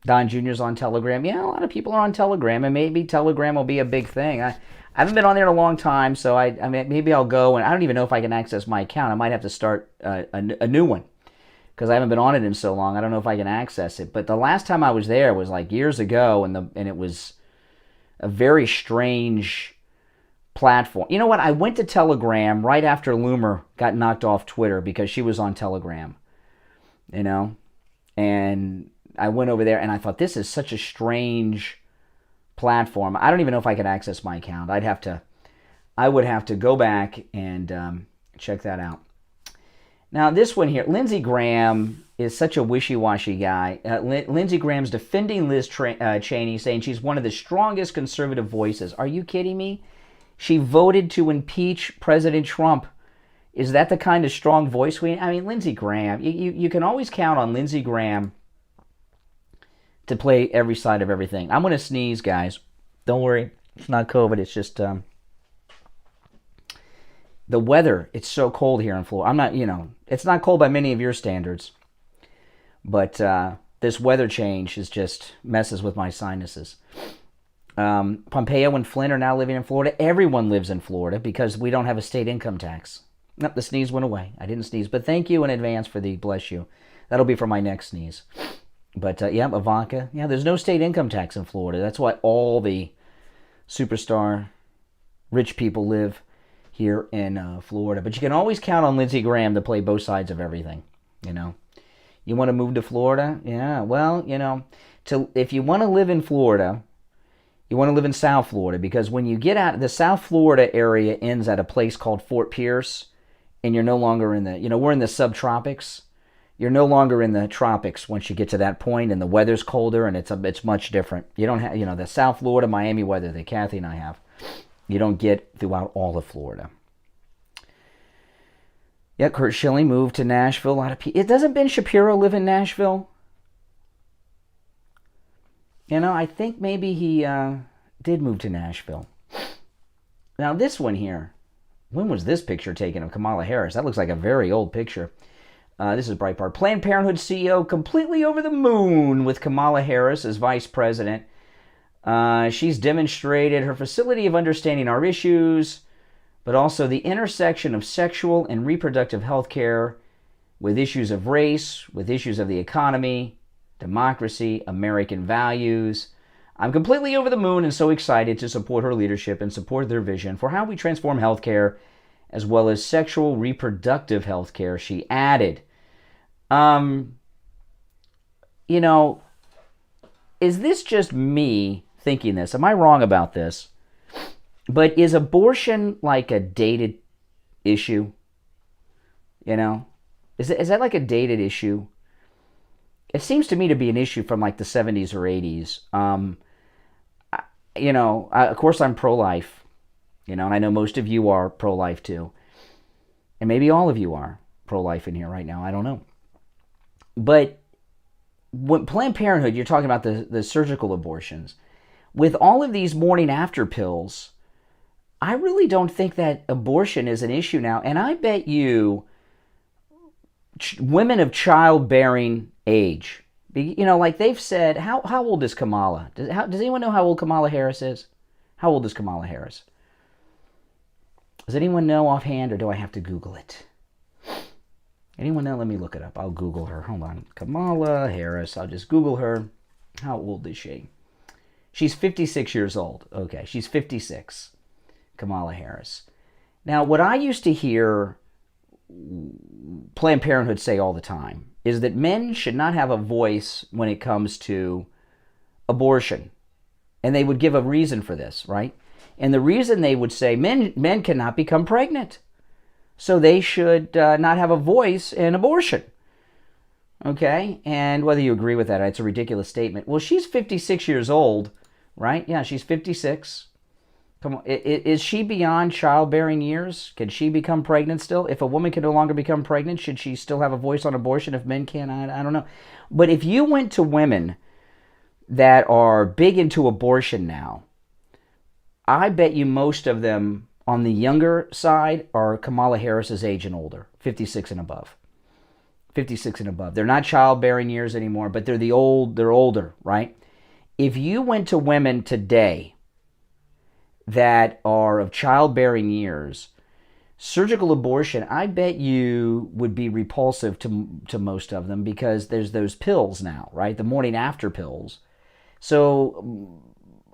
Don Jr.'s on Telegram. Yeah, a lot of people are on Telegram, and maybe Telegram will be a big thing. I haven't been on there in a long time, so I mean, maybe I'll go, and I don't even know if I can access my account. I might have to start a new one, because I haven't been on it in so long. I don't know if I can access it. But the last time I was there was like years ago, and it was a very strange platform. You know what? I went to Telegram right after Loomer got knocked off Twitter because she was on Telegram, and I went over there and I thought, this is such a strange platform. I don't even know if I could access my account. I would have to go back and check that out. Now this one here, Lindsey Graham is such a wishy-washy guy. Lindsey Graham's defending Liz Cheney, saying she's one of the strongest conservative voices. Are you kidding me? She voted to impeach President Trump. Is that the kind of strong voice we need? I mean, Lindsey Graham, you can always count on Lindsey Graham to play every side of everything. I'm going to sneeze, guys. Don't worry. It's not COVID. It's just the weather. It's so cold here in Florida. I'm not, it's not cold by many of your standards. But this weather change just messes with my sinuses. Pompeo and Flynn are now living in Florida. Everyone lives in Florida because we don't have a state income tax. Nope, the sneeze went away. I didn't sneeze. But thank you in advance for the bless you. That'll be for my next sneeze. But, Ivanka. Yeah, there's no state income tax in Florida. That's why all the superstar rich people live here in Florida. But you can always count on Lindsey Graham to play both sides of everything, You want to move to Florida? Yeah, well, if you want to live in Florida, you want to live in South Florida, because when you get out, the South Florida area ends at a place called Fort Pierce, and you're no longer in the, we're in the subtropics. You're no longer in the tropics once you get to that point, and the weather's colder, and it's much different. You don't have, the South Florida, Miami weather that Kathy and I have, you don't get throughout all of Florida. Yeah, Kurt Schilling moved to Nashville. A lot of people. Doesn't Ben Shapiro live in Nashville? I think maybe he did move to Nashville. Now this one here, when was this picture taken of Kamala Harris? That looks like a very old picture. This is Breitbart. Planned Parenthood CEO completely over the moon with Kamala Harris as vice president. She's demonstrated her facility of understanding our issues, but also the intersection of sexual and reproductive health care with issues of race, with issues of the economy, democracy, American values. I'm completely over the moon and so excited to support her leadership and support their vision for how we transform healthcare, as well as sexual reproductive healthcare, she added. Is this just me thinking this? Am I wrong about this? But is abortion like a dated issue? Is that like a dated issue? It seems to me to be an issue from like the 70s or 80s. Of course I'm pro-life, and I know most of you are pro-life too. And maybe all of you are pro-life in here right now. I don't know. But when Planned Parenthood, you're talking about the surgical abortions. With all of these morning after pills, I really don't think that abortion is an issue now. And I bet you women of childbearing age, like they've said, how old is Kamala? Does anyone know how old Kamala Harris is? How old is Kamala Harris? Does anyone know offhand, or do I have to Google it? Anyone know? Let me look it up. I'll Google her. Hold on. Kamala Harris. I'll just Google her. how old is she? She's 56 years old. Okay, she's 56, Kamala Harris. Now, what I used to hear Planned Parenthood say all the time is that men should not have a voice when it comes to abortion. And they would give a reason for this, right? And the reason they would say men cannot become pregnant, so they should not have a voice in abortion. Okay? And whether you agree with that, it's a ridiculous statement. Well, she's 56 years old, right? Yeah, she's 56. Come on, is she beyond childbearing years? Can she become pregnant still? If a woman can no longer become pregnant, should she still have a voice on abortion if men can't? I don't know. But if you went to women that are big into abortion now, I bet you most of them on the younger side are Kamala Harris's age and older, 56 and above. 56 and above. They're not childbearing years anymore, but they're older, right? If you went to women today that are of childbearing years, surgical abortion, I bet you would be repulsive to most of them, because there's those pills now, right? The morning after pills. So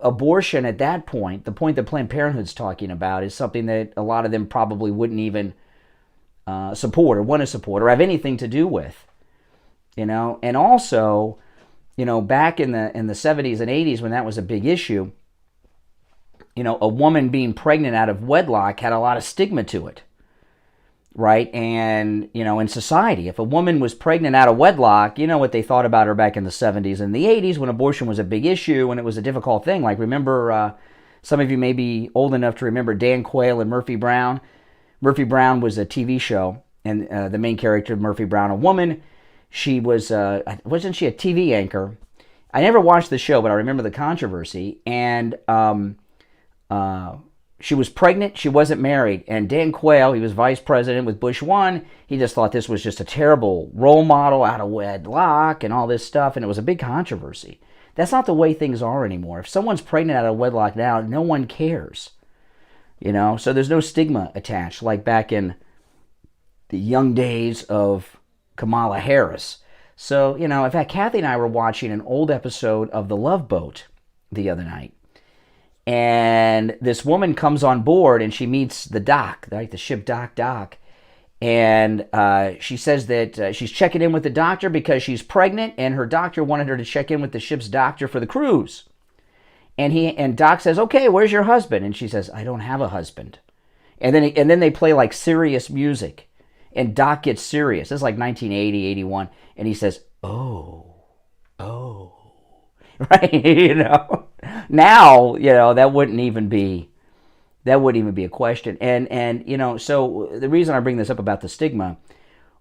abortion at that point, the point that Planned Parenthood's talking about, is something that a lot of them probably wouldn't even support or want to support or have anything to do with, you know. And also, you know, back in the 70s and 80s, when that was a big issue, you know, a woman being pregnant out of wedlock had a lot of stigma to it, right? And, you know, in society, if a woman was pregnant out of wedlock, you know what they thought about her back in the 70s and the 80s, when abortion was a big issue and it was a difficult thing. Like, remember, some of you may be old enough to remember Dan Quayle and Murphy Brown. Murphy Brown was a TV show, and the main character, Murphy Brown, a woman, she was, wasn't she a TV anchor? I never watched the show, but I remember the controversy. And she was pregnant, she wasn't married, and Dan Quayle, he was vice president with Bush 1, he just thought this was just a terrible role model, out of wedlock and all this stuff, and it was a big controversy. That's not the way things are anymore. If someone's pregnant out of wedlock now, no one cares, you know. So there's no stigma attached like back in the young days of Kamala Harris. So, you know, in fact, Kathy and I were watching an old episode of The Love Boat the other night. And this woman comes on board and she meets the doc, right? The ship doc. And she says that she's checking in with the doctor because she's pregnant, and her doctor wanted her to check in with the ship's doctor for the cruise. And Doc says, "Okay, where's your husband?" And she says, "I don't have a husband." And then they play like serious music, and Doc gets serious. This is like 1980, 81, and he says, "Oh." Right? You know, now, you know, that wouldn't even be a question. And you know, so the reason I bring this up about the stigma,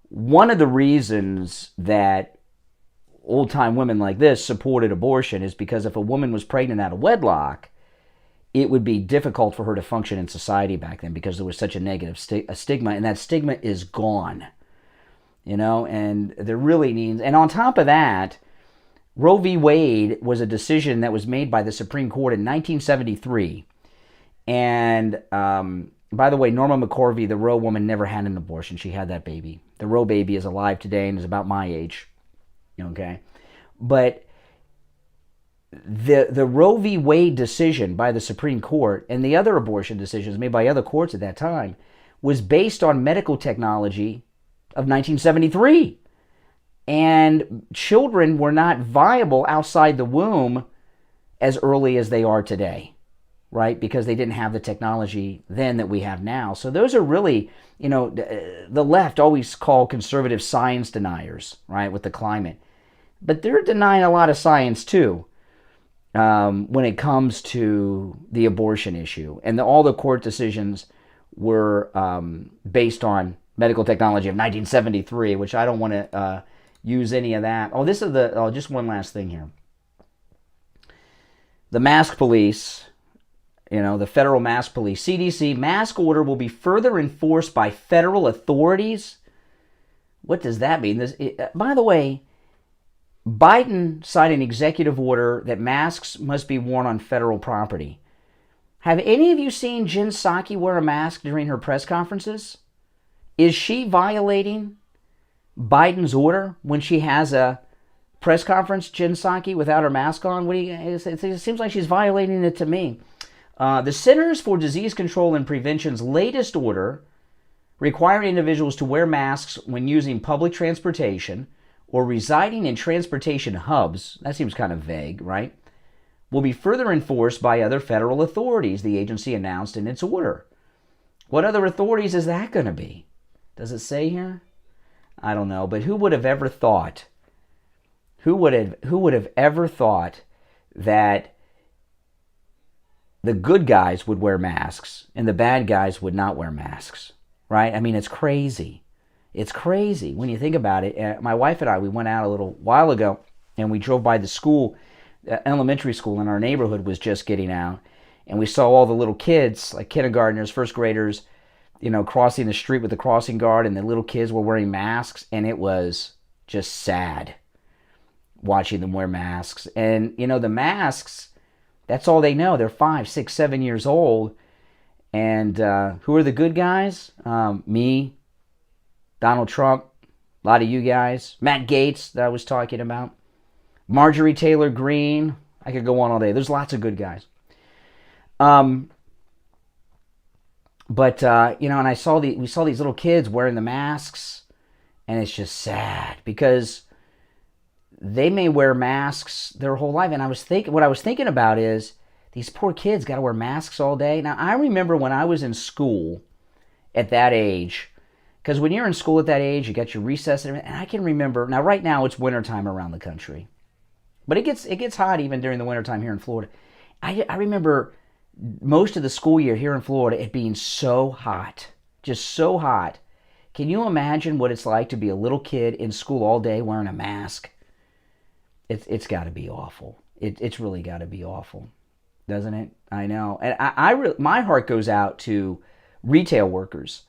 one of the reasons that old-time women like this supported abortion is because if a woman was pregnant out of wedlock, it would be difficult for her to function in society back then, because there was such a negative stigma, and that stigma is gone, you know. And there really needs, and on top of that, Roe v. Wade was a decision that was made by the Supreme Court in 1973. And by the way, Norma McCorvey, the Roe woman, never had an abortion. She had that baby. The Roe baby is alive today and is about my age. Okay? But the Roe v. Wade decision by the Supreme Court, and the other abortion decisions made by other courts at that time, was based on medical technology of 1973. And children were not viable outside the womb as early as they are today, right? Because they didn't have the technology then that we have now. So those are really, you know, the left always call conservative science deniers, right, with the climate. But they're denying a lot of science too when it comes to the abortion issue. And all the court decisions were based on medical technology of 1973, which I don't want to use any of that. Oh, this is just one last thing here. The mask police, you know, the federal mask police, CDC, mask order will be further enforced by federal authorities. What does that mean? By the way, Biden signed an executive order that masks must be worn on federal property. Have any of you seen Jen Psaki wear a mask during her press conferences? Is she violating Biden's order when she has a press conference, Jen Psaki, without her mask on? It seems like she's violating it to me. The Centers for Disease Control and Prevention's latest order requiring individuals to wear masks when using public transportation or residing in transportation hubs, that seems kind of vague, right, will be further enforced by other federal authorities, the agency announced in its order. What other authorities is that going to be? Does it say here? I don't know, but who would have ever thought? Who would have ever thought that the good guys would wear masks and the bad guys would not wear masks, right? I mean, it's crazy. It's crazy when you think about it. My wife and I, we went out a little while ago and we drove by the school, elementary school in our neighborhood was just getting out, and we saw all the little kids, like kindergartners, first graders, crossing the street with the crossing guard, and the little kids were wearing masks, and it was just sad watching them wear masks. And, the masks, that's all they know. They're 5, 6, 7 years old. And who are the good guys? Me, Donald Trump, a lot of you guys, Matt Gaetz that I was talking about, Marjorie Taylor Greene. I could go on all day. There's lots of good guys. And we saw these little kids wearing the masks, and it's just sad because they may wear masks their whole life. And what I was thinking about is these poor kids got to wear masks all day. Now, I remember when I was in school at that age, because when you're in school at that age, you got your recess and everything. And I can remember, now right now it's wintertime around the country, but it gets hot even during the wintertime here in Florida. I remember most of the school year here in Florida, it being so hot, just so hot. Can you imagine what it's like to be a little kid in school all day wearing a mask? It's got to be awful. It's really got to be awful, doesn't it? I know. And my heart goes out to retail workers.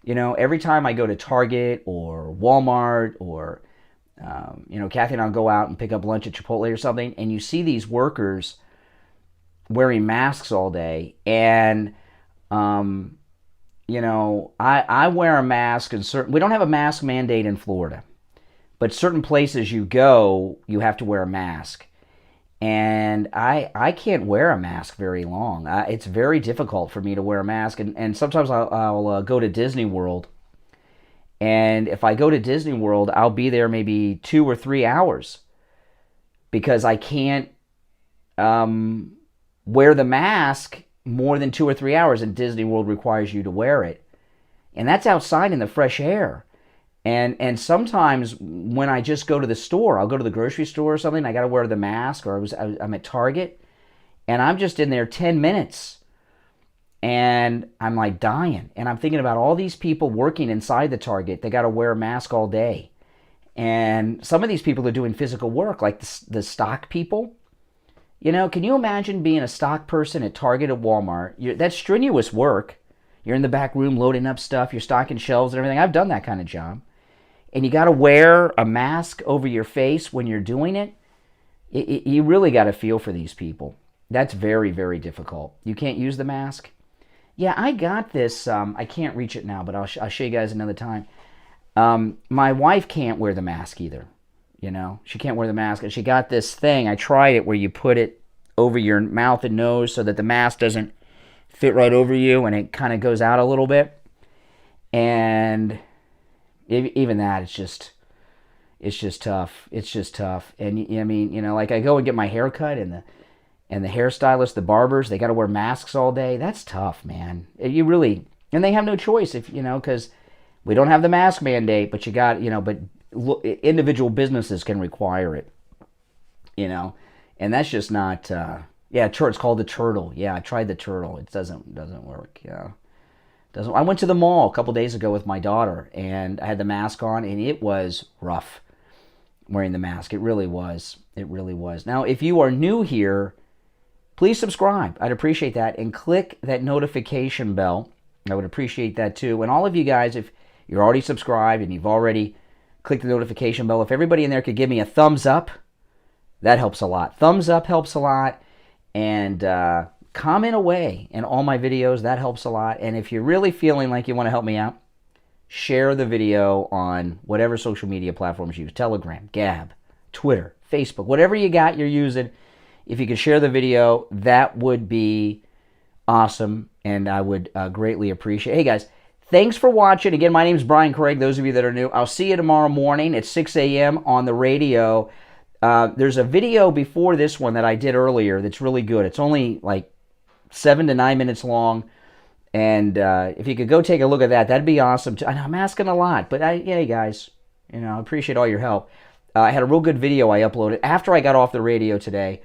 Every time I go to Target or Walmart or, Kathy and I'll go out and pick up lunch at Chipotle or something, and you see these workers wearing masks all day, and I wear a mask, and we don't have a mask mandate in Florida, but certain places you go, you have to wear a mask, and I can't wear a mask very long. It's very difficult for me to wear a mask, and sometimes I'll go to Disney World, and if I go to Disney World, I'll be there maybe 2 or 3 hours because I can't wear the mask more than 2 or 3 hours, and Disney World requires you to wear it. And that's outside in the fresh air. And sometimes when I just go to the store, I'll go to the grocery store or something, I got to wear the mask, or I'm at Target, and I'm just in there 10 minutes, and I'm like dying. And I'm thinking about all these people working inside the Target. They got to wear a mask all day. And some of these people are doing physical work, like the stock people. Can you imagine being a stock person at Target, at Walmart? That's strenuous work. You're in the back room loading up stuff. You're stocking shelves and everything. I've done that kind of job. And you got to wear a mask over your face when you're doing it. You really got to feel for these people. That's very, very difficult. You can't use the mask. Yeah, I got this. I can't reach it now, but I'll show you guys another time. My wife can't wear the mask either. She can't wear the mask, and she got this thing. I tried it where you put it over your mouth and nose so that the mask doesn't fit right over you, and it kind of goes out a little bit. And even that, it's just tough. It's just tough. And I mean, like I go and get my hair cut, and the hairstylists, the barbers, they got to wear masks all day. That's tough, man. And they have no choice because we don't have the mask mandate, but you got, but individual businesses can require it, and that's just not. It's called the turtle. Yeah, I tried the turtle. It doesn't work. Yeah, doesn't. I went to the mall a couple days ago with my daughter, and I had the mask on, and it was rough wearing the mask. It really was. It really was. Now, if you are new here, please subscribe. I'd appreciate that, and click that notification bell. I would appreciate that too. And all of you guys, if you're already subscribed and you've already click the notification bell. If everybody in there could give me a thumbs up, that helps a lot. Thumbs up helps a lot. And comment away in all my videos. That helps a lot. And if you're really feeling like you want to help me out, share the video on whatever social media platforms you use. Telegram, Gab, Twitter, Facebook, whatever you got you're using. If you could share the video, that would be awesome, and I would greatly appreciate it. Hey, guys, thanks for watching. Again, my name is Brian Craig, those of you that are new. I'll see you tomorrow morning at 6 a.m. on the radio. There's a video before this one that I did earlier that's really good. It's only like 7 to 9 minutes long, and if you could go take a look at that, that'd be awesome. I know I'm asking a lot, but hey, guys, I appreciate all your help. I had a real good video I uploaded after I got off the radio today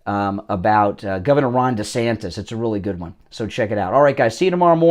about Governor Ron DeSantis. It's a really good one, so check it out. All right, guys, see you tomorrow morning.